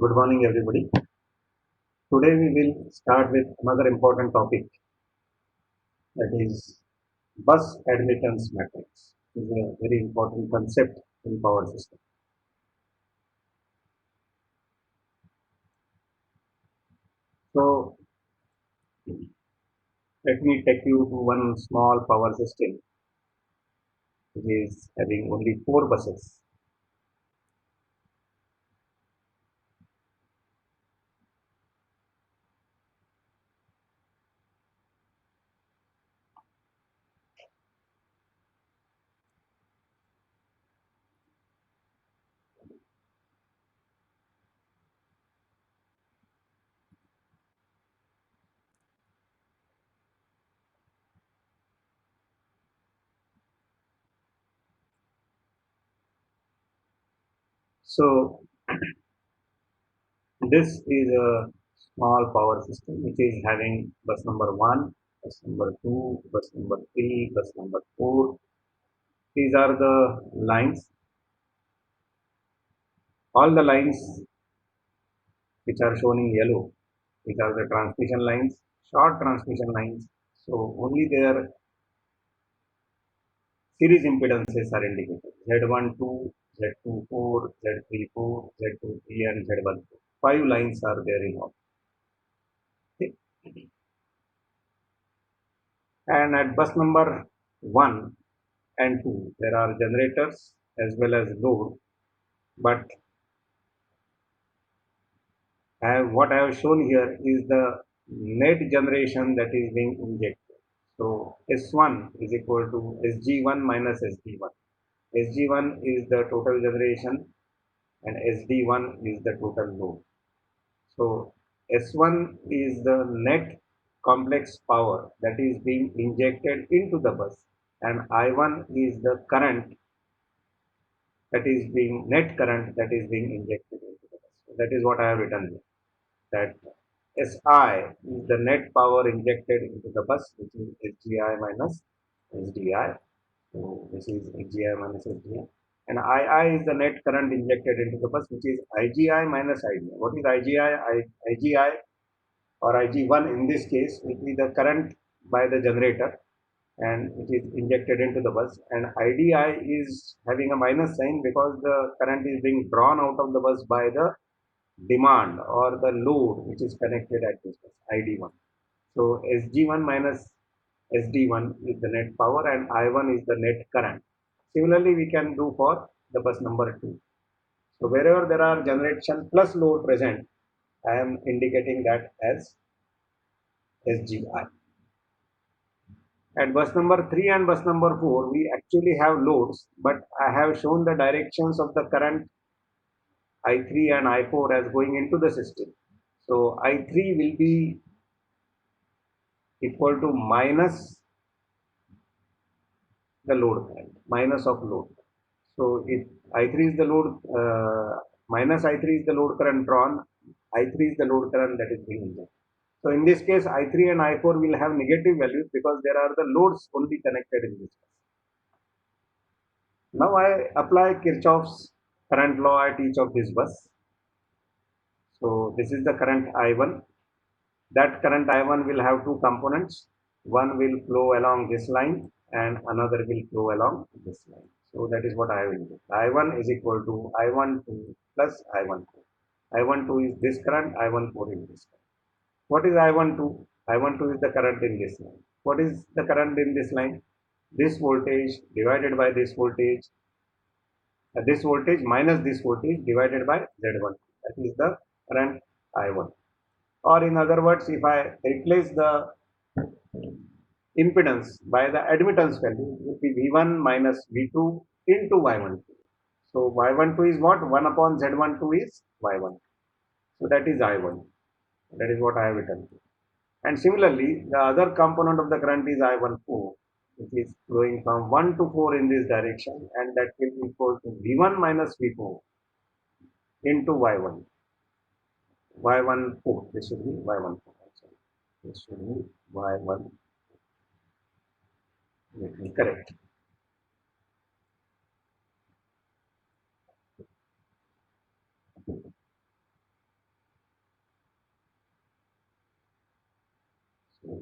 Good morning, everybody. Today we will start with another important topic, that is bus admittance matrix. It is a very important concept in power system. So let me take you to one small power system which is having only four buses. So this is a small power system which is having bus number one, bus number two, bus number three, bus number four. These are the lines. All the lines which are shown in yellow, which are the transmission lines, short transmission lines. So only their series impedances are indicated. Z12, Z24, Z34, Z23 and Z14. Five lines are there in all. Okay. And at bus number 1 and 2, there are generators as well as load. But what I have shown here is the net generation that is being injected. So S1 is equal to SG1 minus SD1. SG1 is the total generation and SD1 is the total load. So S1 is the net complex power that is being injected into the bus, and I1 is the current that is being net current that is being injected into the bus. So that is what I have written here. That SI is the net power injected into the bus, which is SGI minus SDI. So this is SGI minus SDI. And II is the net current injected into the bus, which is IGI minus IGI. What is IGI? IGI or IG1 in this case will be the current by the generator and it is injected into the bus, and IDI is having a minus sign because the current is being drawn out of the bus by the demand or the load which is connected at this bus, ID1. So SG1 minus SD1 is the net power and I1 is the net current. Similarly, we can do for the bus number 2. So wherever there are generation plus load present, I am indicating that as SGI. At bus number 3 and bus number 4, we actually have loads, but I have shown the directions of the current I3 and I4 as going into the system. So I3 will be equal to minus the load current, minus of load. So if I3 is the load, minus I3 is the load current drawn, I3 is the load current that is being injected. So in this case, I3 and I4 will have negative values because there are the loads only connected in this case. Now I apply Kirchhoff's current law at each of these bus. So this is the current I1. That current I1 will have two components. One will flow along this line and another will flow along this line. So that is what I will do. I1 is equal to I12 plus I12. I12 is this current, I14 is this current. What is I12? I12 is the current in this line. What is the current in this line? This voltage divided by this voltage minus this voltage divided by Z1. That is the current I1. Or in other words, if I replace the impedance by the admittance value, it will be V1 minus V2 into Y12. So Y12 is what? 1 upon Z12 is Y1. So that is I1. That is what I have written. And similarly, the other component of the current is I14, which is flowing from 1 to 4 in this direction, and that will be equal to V1 minus V4 into Y1. Y14. This should be Y14. This should be Y1. Correct.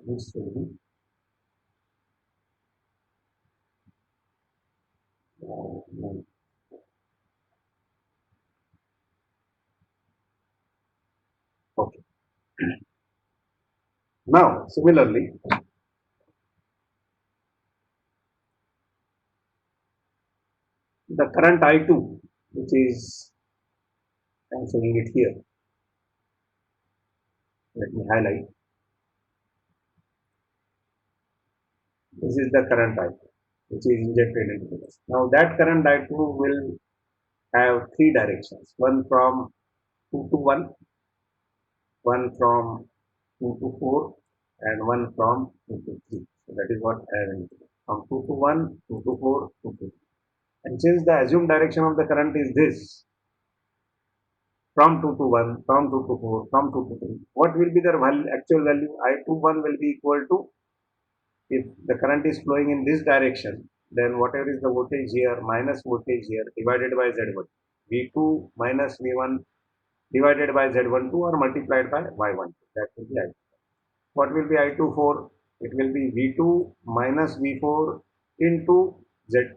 this will be okay. Now, similarly, the current I2, which is, I'm showing it here. Let me highlight. This is the current I2, which is injected into this. Now, that current I2 will have three directions: one from 2 to 1, one from 2 to 4, and one from 2 to 3. So that is what I have indicated. From 2 to 1, 2 to 4, 2 to 3. And since the assumed direction of the current is this, from 2 to 1, from 2 to 4, from 2 to 3, what will be the actual value? I21 will be equal to, if the current is flowing in this direction, then whatever is the voltage here minus voltage here divided by Z1. V2 minus V1 divided by Z12 or multiplied by Y12. That will be I2. What will be I24? It will be V2 minus V4 into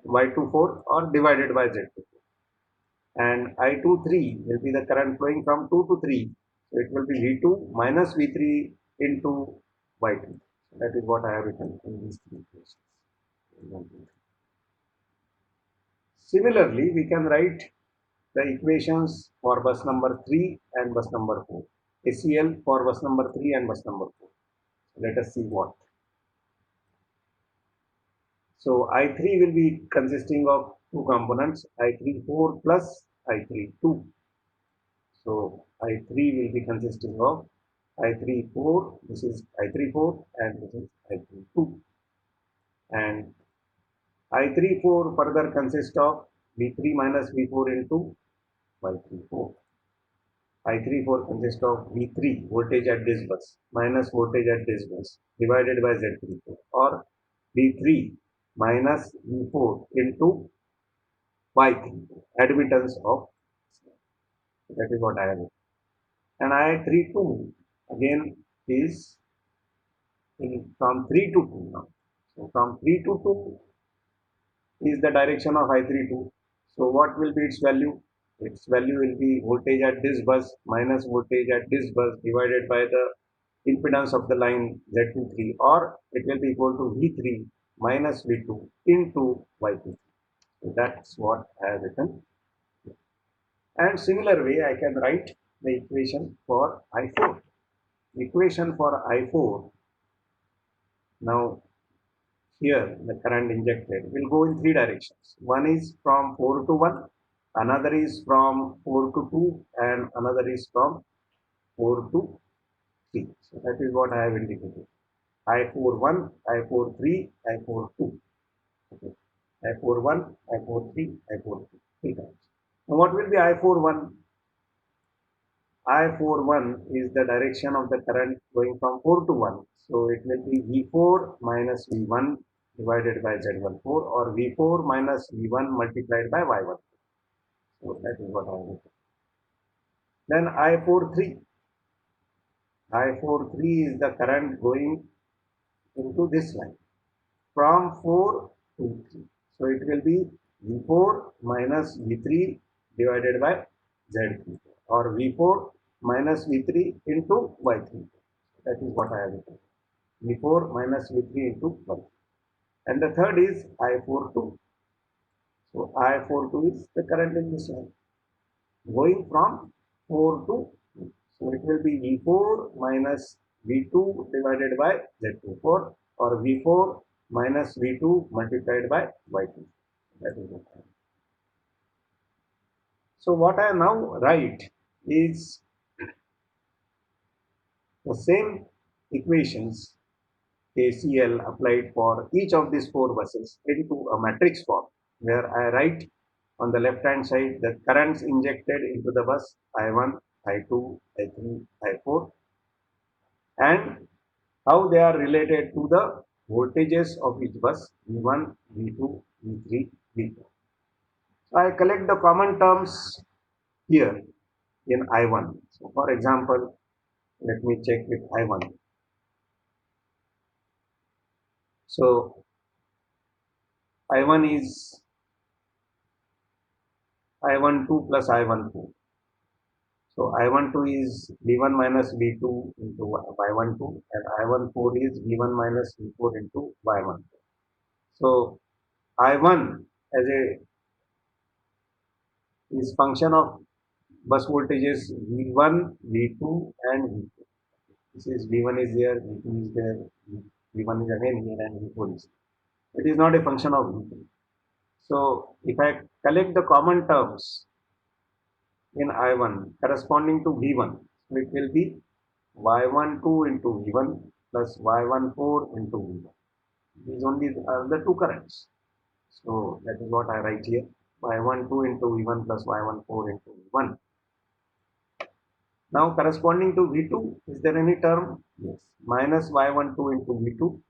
Y24 or divided by Z24. And I23 will be the current flowing from 2 to 3. So it will be V2 minus V3 into Y2. That is what I have written in these three equations. Similarly, we can write the equations for bus number 3 and bus number 4. ACL for bus number 3 and bus number 4. Let us see what. So I3 will be consisting of two components, I34 plus I32. So I3 will be consisting of I34, this is I34 and this is I32. And I34 further consists of V3 minus V4 into Y34. I34 consists of V3 voltage at this bus minus voltage at this bus divided by Z34, or V3 minus V4 into Y34 admittance of, that is what I have. And I32 again is from 3 to 2 now. So from 3 to 2 is the direction of I32. So what will be its value? Its value will be voltage at this bus minus voltage at this bus divided by the impedance of the line Z23, or it will be equal to V3 minus V2 into Y23. So that's what I have written. And similar way I can write the equation for I4. Equation for I4, now here the current injected will go in three directions. One is from 4 to 1, another is from 4 to 2, and another is from 4 to 3. So that is what I have indicated. I41, I43, I42. Okay. I41, I43, I42. Three times. Now what will be I41? I41 is the direction of the current going from 4 to 1. So it will be V4 minus V1 divided by Z14, or V4 minus V1 multiplied by Y1. So that is what I will do. Then I43. I43 is the current going into this line from 4 to 3. So it will be V4 minus V3 divided by Z3, or V4 minus V3 into Y3. That is what I have written. V4 minus V3 into Y. And the third is I42. So I42 is the current in this line going from 4 to 2. So it will be V4 minus V2 divided by Z24, or V4 minus V2 multiplied by Y2. That is what I have. So what I now write is the same equations KCL applied for each of these four buses into a matrix form, where I write on the left hand side the currents injected into the bus I1, I2, I3, I4, and how they are related to the voltages of each bus V1, V2, V3, V4. So I collect the common terms here in I1. So for example, let me check with I1. So I1 is I12 plus I14. So I12 is V1 minus V2 into Y12 and I14 is V1 minus V4 into Y14. So I1 as a is function of bus voltages V1, V2 and V4. This is V1 is there, V2 is there, V1 is again here and V4 is there. It is not a function of V2. So if I collect the common terms in I1 corresponding to V1, so it will be Y12 into V1 plus Y14 into V1. These only are the two currents. So that is what I write here. Y12 into V1 plus Y14 into V1. Now corresponding to V2, is there any term? Yes. Minus Y12 into V2.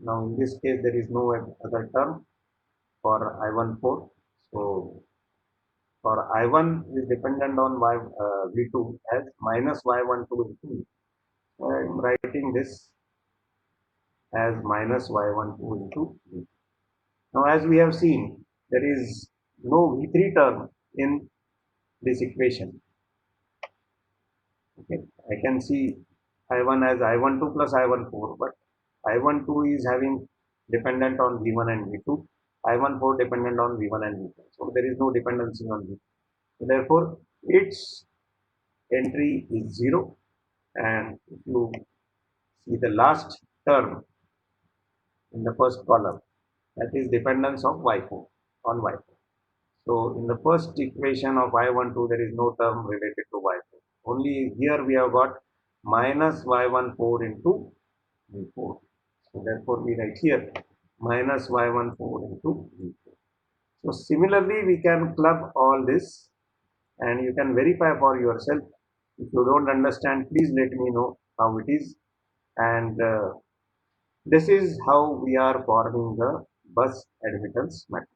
Now in this case there is no other term for I14. So for I1 is dependent on V2 as minus Y12 into V2. So I am writing this as minus Y12 into V2. Now as we have seen, there is no V3 term in this equation. Okay, I can see I1 as I12 plus I14, but I12 is having dependent on V1 and V2, I14 dependent on V1 and V2. So there is no dependency on V2. So therefore, its entry is 0. And if you see the last term in the first column, that is dependence of Y4 on Y4. So in the first equation of Y12, there is no term related to Y4. Only here we have got minus Y14 into V4. So therefore we write here minus Y14 into V4. So similarly, we can club all this and you can verify for yourself. If you don't understand, please let me know how it is. And this is how we are forming the bus admittance matrix.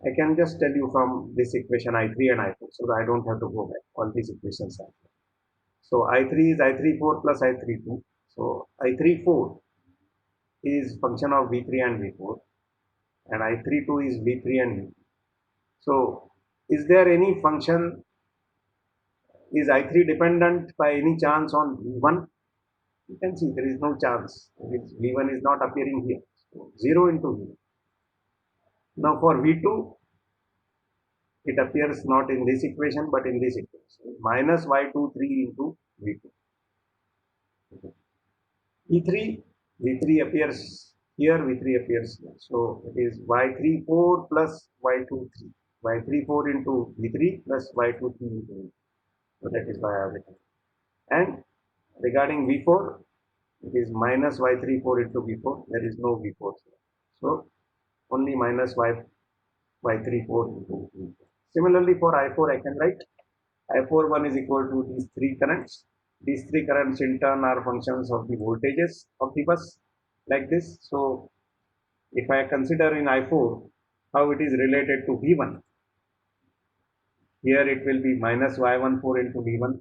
I can just tell you from this equation I3 and I4, so that I don't have to go back. All these equations are there. So I3 is I34 plus I32. So I34 is function of V3 and V4, and I32 is V3 and V2. So is there any function? Is I3 dependent by any chance on V1? You can see there is no chance. V1 is not appearing here. So 0 into V1. Now for V2, it appears not in this equation but in this equation. Minus Y23 into V2. V3, V3 appears here, V3 appears here. So it is Y34 plus Y23. Y34 into V3 plus Y23 into V2. So that is why I have written. And regarding V4, it is minus Y34 into V4. There is no V4 here. So only minus Y34 into V4. Similarly for I4, I can write I41 is equal to these three currents. These three currents in turn are functions of the voltages of the bus like this. So if I consider in I4 how it is related to V1, here it will be minus Y14 into V1.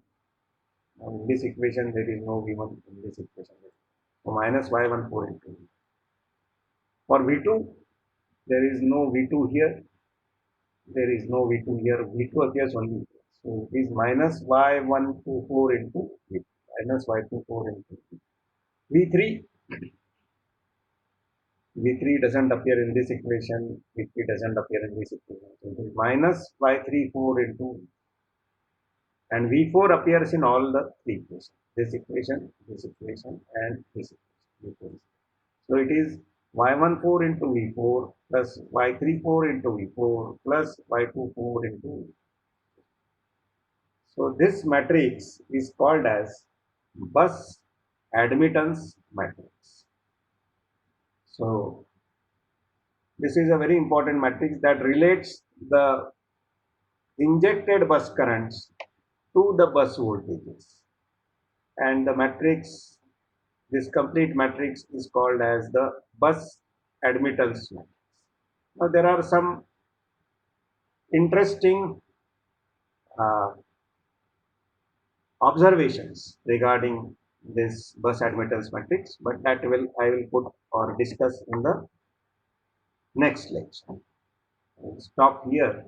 Now in this equation there is no V1 in this equation. So minus Y14 into V1. For V2, there is no V2 here. There is no V2 here. V2 appears only here. So it is minus Y124 into V2. Minus Y24 into V3. V3 doesn't appear in this equation. V3 doesn't appear in this equation. So it is minus Y34 into, and V4 appears in all the three equations. This equation, and this equation. So it is Y14 into V4 plus Y34 into V4 plus Y24 into V4. So this matrix is called as bus admittance matrix. So this is a very important matrix that relates the injected bus currents to the bus voltages. And the matrix, this complete matrix is called as the bus admittance matrix. Now there are some interesting uh, observations regarding this bus admittance matrix, but that will I will put or discuss in the next lecture. I'll stop here.